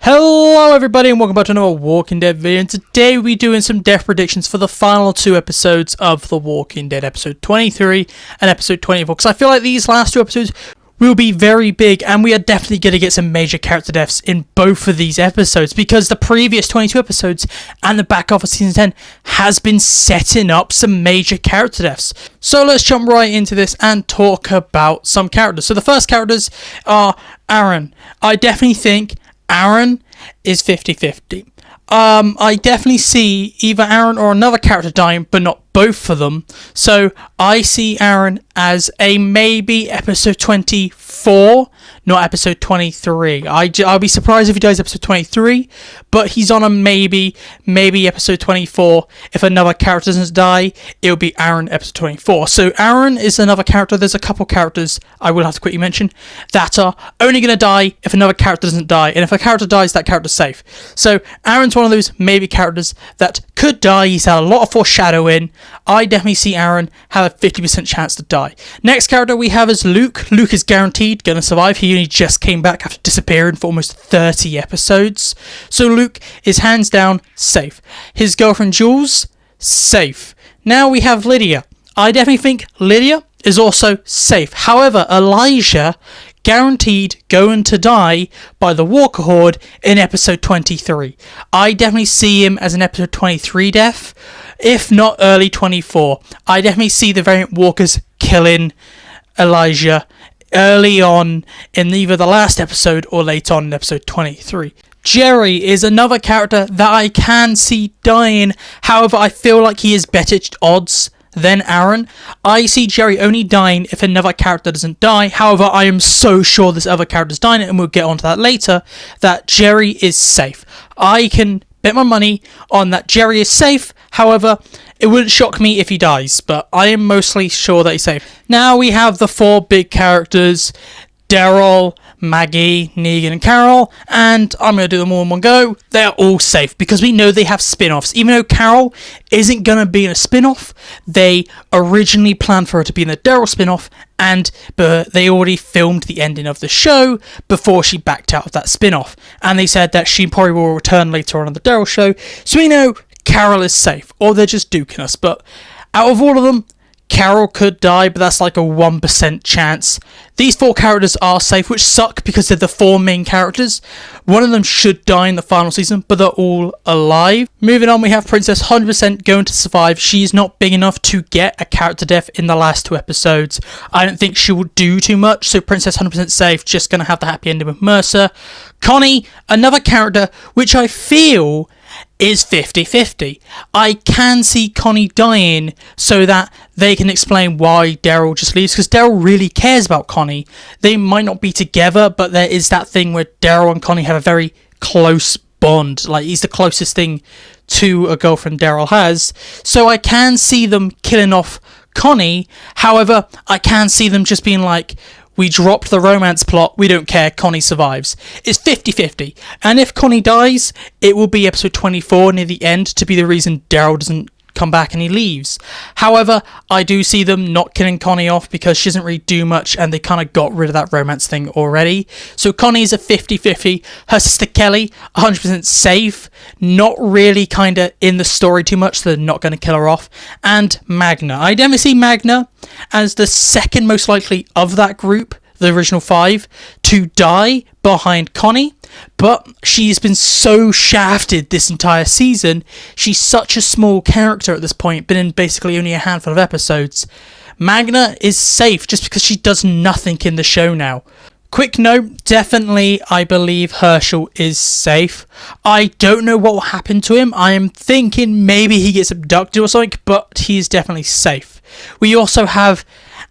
Hello everybody and welcome back to another Walking Dead video, and today we're doing some death predictions for the final two episodes of The Walking Dead, episode 23 and episode 24, because I feel like these last two episodes will be very big and we are definitely going to get some major character deaths in both of these episodes, because the previous 22 episodes and the back half of season 10 has been setting up some major character deaths. So let's jump right into this and talk about some characters. So the first characters are Aaron. I definitely think Aaron is 50-50. I definitely see either Aaron or another character dying, but not both of them. So I see Aaron as a maybe episode 24, not episode 23. I'll be surprised if he dies episode 23, but he's on a maybe episode 24. If another character doesn't die, it'll be Aaron episode 24. So Aaron is another character. There's a couple characters I will have to quickly mention that are only going to die if another character doesn't die, and if a character dies, that character's safe. So Aaron's one of those maybe characters that could die. He's had a lot of foreshadowing. I definitely see Aaron have a 50% chance to die. Next character we have is Luke. Luke is guaranteed going to survive. He only just came back after disappearing for almost 30 episodes. So Luke is hands down safe. His girlfriend Jules, safe. Now we have Lydia. I definitely think Lydia is also safe. However, Elijah guaranteed going to die by the Walker Horde in episode 23. I definitely see him as an episode 23 death, if not early 24. I definitely see the variant Walkers killing Elijah early on in either the last episode or late on in episode 23. Jerry is another character that I can see dying. However, I feel like he is better odds than Aaron. I see Jerry only dying if another character doesn't die. However, I am so sure this other character's dying, and we'll get onto that later, that Jerry is safe. I can bet my money on that Jerry is safe. However, it wouldn't shock me if he dies, but I am mostly sure that he's safe. Now we have the four big characters: Daryl, Maggie, Negan and Carol, and I'm going to do them all in one go. They're all safe because we know they have spin-offs. Even though Carol isn't going to be in a spin-off, they originally planned for her to be in the Daryl spin-off, but they already filmed the ending of the show before she backed out of that spin-off, and they said that she probably will return later on the Daryl show, so we know Carol is safe, or they're just duking us. But out of all of them, Carol could die, but that's like a 1% chance. These four characters are safe, which suck because they're the four main characters. One of them should die in the final season, but they're all alive. Moving on, we have Princess 100% going to survive. She's not big enough to get a character death in the last two episodes. I don't think she will do too much, so Princess 100% safe, just going to have the happy ending with Mercer. Connie, another character which I feel is 50-50. I can see Connie dying so that they can explain why Daryl just leaves, because Daryl really cares about Connie. They might not be together, but there is that thing where Daryl and Connie have a very close bond. Like, he's the closest thing to a girlfriend Daryl has. So I can see them killing off Connie. However, I can see them just being like, we dropped the romance plot, we don't care, Connie survives. It's 50-50. And if Connie dies, it will be episode 24 near the end to be the reason Daryl doesn't come back and he leaves. However, I do see them not killing Connie off because she doesn't really do much and they kind of got rid of that romance thing already. So Connie's a 50-50. Her sister Kelly, 100% safe. Not really kind of in the story too much, so they're not going to kill her off. And Magna. I definitely see Magna as the second most likely of that group, the original five, to die behind Connie, but she's been so shafted this entire season. She's such a small character at this point, been in basically only a handful of episodes. Magna is safe just because she does nothing in the show now. Quick note, definitely I believe Hershel is safe. I don't know what will happen to him. I am thinking maybe he gets abducted or something, but he is definitely safe. We also have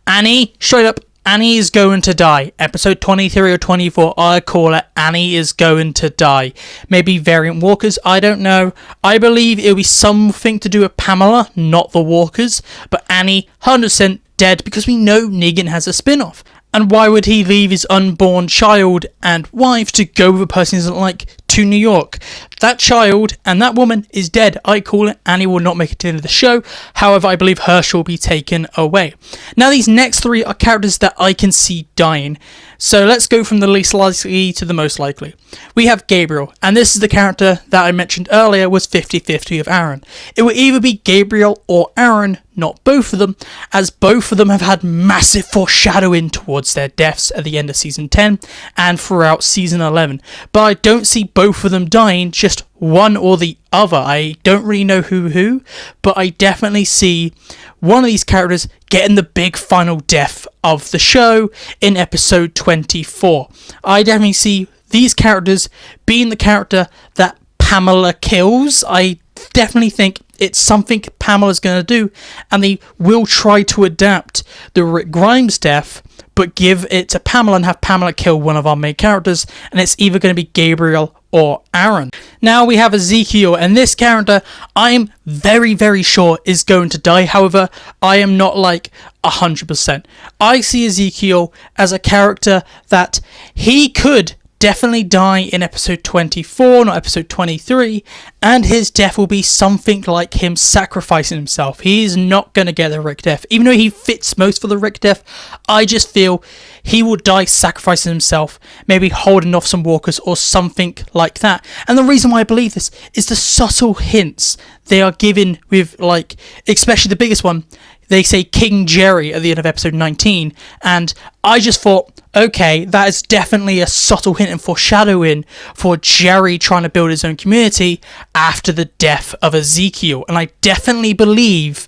Annie, straight up, Annie is going to die. Episode 23 or 24, I call it, Annie is going to die. Maybe variant Walkers, I don't know. I believe it'll be something to do with Pamela, not the Walkers. But Annie, 100% dead because we know Negan has a spin-off. And why would he leave his unborn child and wife to go with a person he doesn't like to New York? That child and that woman is dead. I call it. Annie will not make it to the end of the show. However, I believe Hershel will be taken away. Now, these next three are characters that I can see dying. So let's go from the least likely to the most likely. We have Gabriel, and this is the character that I mentioned earlier was 50-50 of Aaron. It will either be Gabriel or Aaron, not both of them, as both of them have had massive foreshadowing towards their deaths at the end of season 10 and throughout season 11. But I don't see both of them dying, just one or the other. I don't really know who, but I definitely see one of these characters getting the big final death of the show in episode 24. I definitely see these characters being the character that Pamela kills. I definitely think it's something Pamela's going to do, and they will try to adapt the Rick Grimes death, but give it to Pamela and have Pamela kill one of our main characters, and it's either going to be Gabriel or Aaron. Now we have Ezekiel, and this character I'm very, very sure is going to die. However, I am not like 100%. I see Ezekiel as a character that he could definitely die in episode 24, not episode 23, and his death will be something like him sacrificing himself. He is not going to get the Rick death. Even though he fits most for the Rick death, I just feel he will die sacrificing himself, maybe holding off some walkers or something like that. And the reason why I believe this is the subtle hints they are given with, like, especially the biggest one. They say King Jerry at the end of episode 19, and I just thought, okay, that is definitely a subtle hint and foreshadowing for Jerry trying to build his own community after the death of Ezekiel. And I definitely believe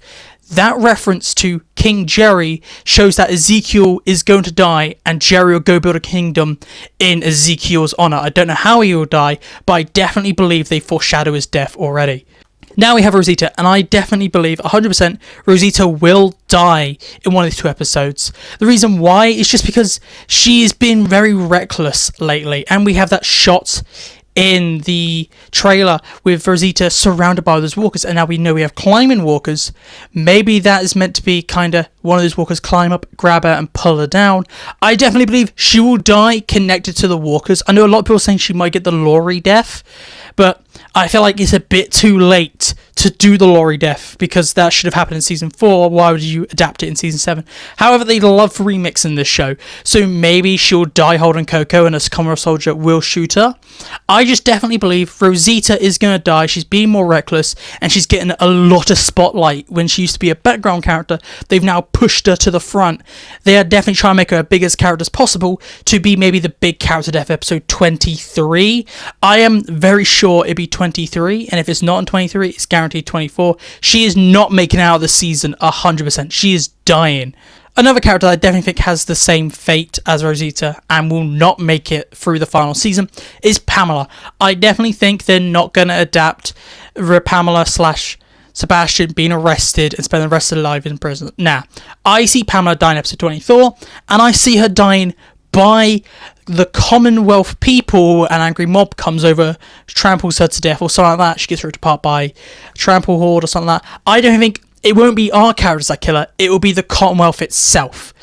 that reference to King Jerry shows that Ezekiel is going to die and Jerry will go build a kingdom in Ezekiel's honor. I don't know how he will die, but I definitely believe they foreshadow his death already. Now we have Rosita, and I definitely believe 100% Rosita will die in one of these two episodes. The reason why is just because she's been very reckless lately, and we have that shot in the trailer with Rosita surrounded by those walkers, and now we know we have climbing walkers. Maybe that is meant to be kind of one of those walkers climb up, grab her, and pull her down. I definitely believe she will die connected to the walkers. I know a lot of people saying she might get the Laurie death, but I feel like it's a bit too late to do the Laurie death because that should have happened in season 4. Why would you adapt it in season 7? However, they love remixing this show, so maybe she'll die holding Coco and a Commonwealth soldier will shoot her. I just definitely believe Rosita is going to die. She's being more reckless and she's getting a lot of spotlight when she used to be a background character. They've now pushed her to the front. They are definitely trying to make her as big as character as possible to be maybe the big character death episode 23. I am very sure it'd be 23, and if it's not in 23, it's guaranteed 24. She is not making it out of the season 100%. She is dying. Another character I definitely think has the same fate as Rosita and will not make it through the final season is Pamela. I definitely think they're not going to adapt Pamela / Sebastian being arrested and spending the rest of their life in prison. Nah, I see Pamela dying in episode 24, and I see her dying by the Commonwealth people. An angry mob comes over, tramples her to death or something like that. She gets ripped apart by a trample horde or something like that. I don't think it won't be our characters that kill her. It will be the Commonwealth itself.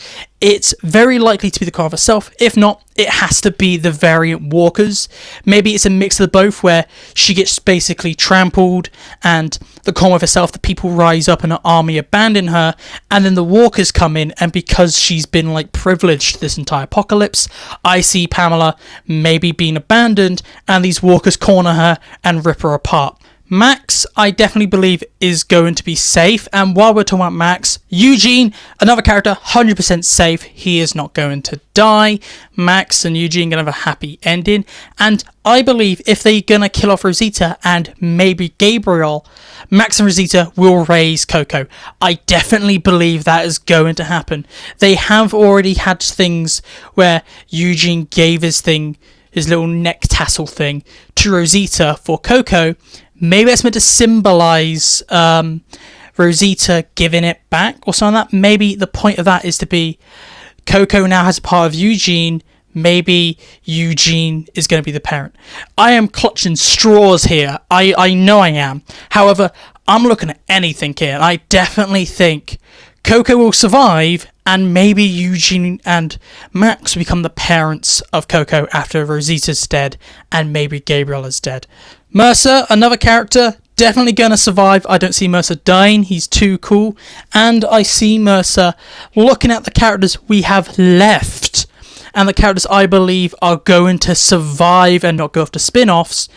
It's very likely to be the Commonwealth itself. If not, it has to be the variant walkers. Maybe it's a mix of both where she gets basically trampled and the Commonwealth itself, the people rise up and an army abandon her, and then the walkers come in, and because she's been like privileged this entire apocalypse, I see Pamela maybe being abandoned and these walkers corner her and rip her apart. Max, I definitely believe, is going to be safe. And while we're talking about Max, Eugene, another character, 100% safe. He is not going to die. Max and Eugene going to have a happy ending. And I believe if they're going to kill off Rosita and maybe Gabriel, Max and Rosita will raise Coco. I definitely believe that is going to happen. They have already had things where Eugene gave his little neck tassel thing to Rosita for Coco. Maybe that's meant to symbolize Rosita giving it back or something like that. Maybe the point of that is to be Coco now has a part of Eugene. Maybe Eugene is going to be the parent. I am clutching straws here. I know I am. However, I'm looking at anything here. And I definitely think Coco will survive, and maybe Eugene and Max become the parents of Coco after Rosita's dead, and maybe Gabriel is dead. Mercer, another character, definitely going to survive. I don't see Mercer dying. He's too cool. And I see Mercer looking at the characters we have left and the characters I believe are going to survive and not go off to spin-offs,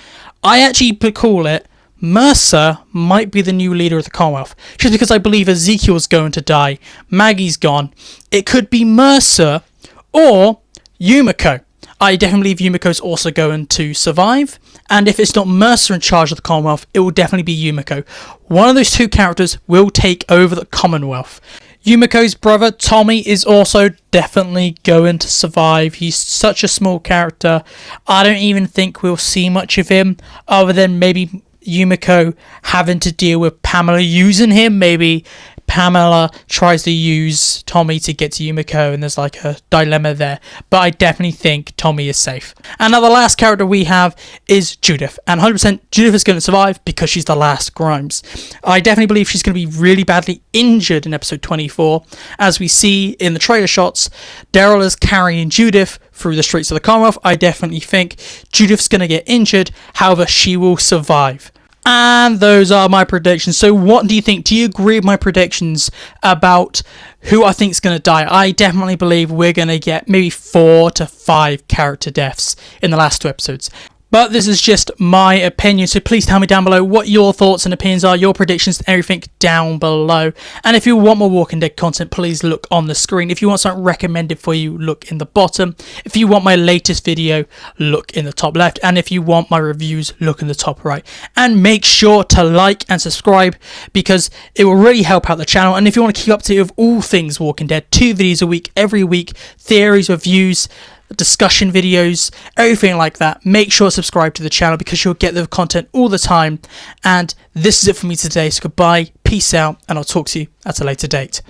I actually call it Mercer might be the new leader of the Commonwealth. Just because I believe Ezekiel's going to die, Maggie's gone, it could be Mercer or Yumiko. I definitely believe Yumiko's also going to survive, and if it's not Mercer in charge of the Commonwealth, it will definitely be Yumiko. One of those two characters will take over the Commonwealth. Yumiko's brother, Tommy, is also definitely going to survive. He's such a small character. I don't even think we'll see much of him, other than maybe Yumiko having to deal with Pamela using him. Maybe Pamela tries to use Tommy to get to Yumiko, and there's like a dilemma there. But I definitely think Tommy is safe. And now the last character we have is Judith. And 100% Judith is going to survive because she's the last Grimes. I definitely believe she's going to be really badly injured in episode 24. As we see in the trailer shots, Daryl is carrying Judith through the streets of the Commonwealth. I definitely think Judith's going to get injured. However, she will survive. And those are my predictions. So what do you think? Do you agree with my predictions about who I think is going to die? I definitely believe we're going to get maybe 4 to 5 character deaths in the last 2 episodes. But this is just my opinion, so please tell me down below what your thoughts and opinions are, your predictions, everything down below. And if you want more Walking Dead content, please look on the screen. If you want something recommended for you, look in the bottom. If you want my latest video, look in the top left. And if you want my reviews, look in the top right. And make sure to like and subscribe, because it will really help out the channel. And if you want to keep up to date with all things Walking Dead, 2 videos a week, every week, theories, reviews, discussion videos, everything like that, make sure to subscribe to the channel because you'll get the content all the time. And this is it for me today, so goodbye, peace out, and I'll talk to you at a later date.